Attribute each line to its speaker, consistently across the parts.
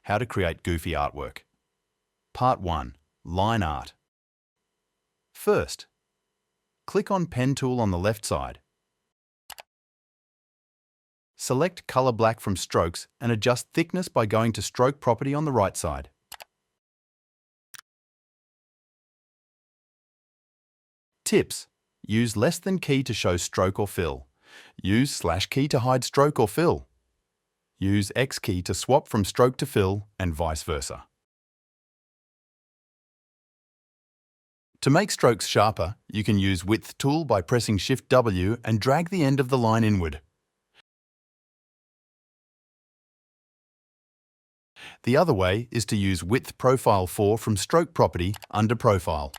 Speaker 1: How to create goofy artwork. Part 1. Line art. First, click on Pen tool on the left side. Select Color Black from Strokes and adjust thickness by going to Stroke Property on the right side. Tips. Use less than key to show stroke or fill. Use slash key to hide stroke or fill. Use X key to swap from stroke to fill and vice versa. To make strokes sharper, you can use Width tool by pressing Shift W and drag the end of the line inward. The other way is to use Width Profile 4 from Stroke Property under Profile.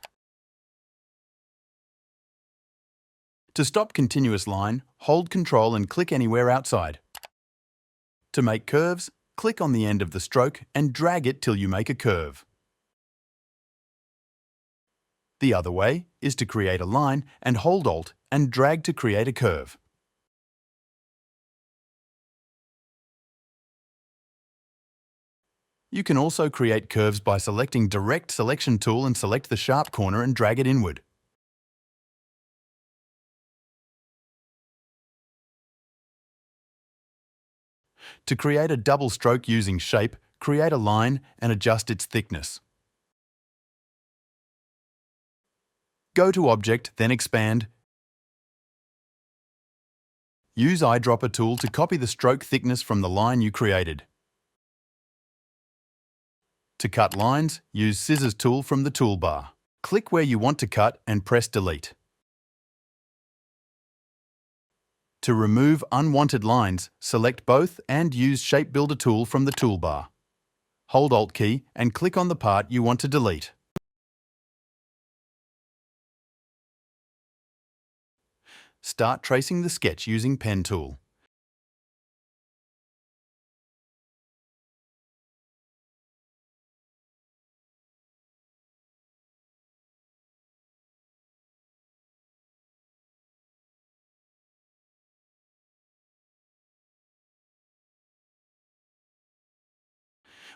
Speaker 1: To stop continuous line, hold Ctrl and click anywhere outside. To make curves, click on the end of the stroke and drag it till you make a curve. The other way is to create a line and hold Alt and drag to create a curve. You can also create curves by selecting Direct Selection tool and select the sharp corner and drag it inward. To create a double stroke using Shape, create a line and adjust its thickness. Go to Object, then Expand. Use Eyedropper tool to copy the stroke thickness from the line you created. To cut lines, use Scissors tool from the toolbar. Click where you want to cut and press Delete. To remove unwanted lines, select both and use Shape Builder tool from the toolbar. Hold Alt key and click on the part you want to delete. Start tracing the sketch using Pen tool.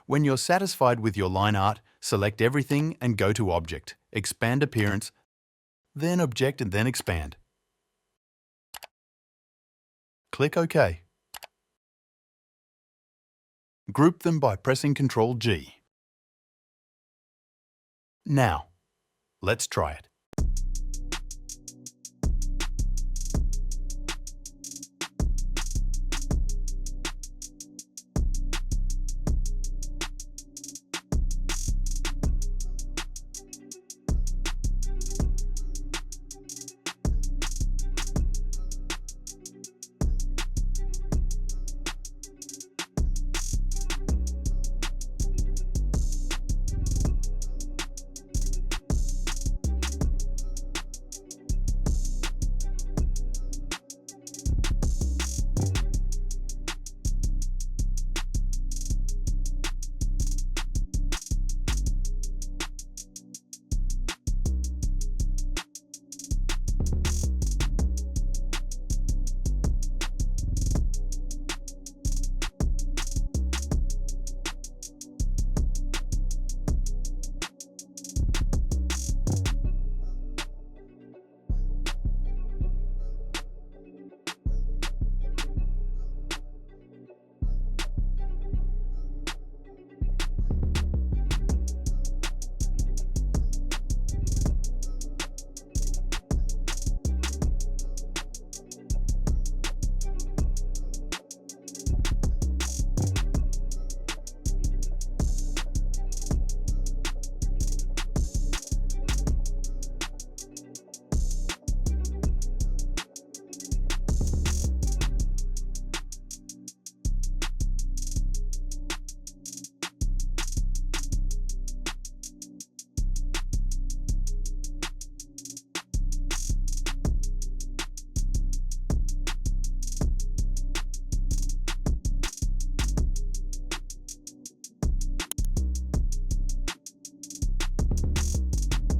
Speaker 1: When you're satisfied with your line art, select everything and go to Object, Expand Appearance, then Object and then Expand. Click OK. Group them by pressing Ctrl G. Now, let's try it.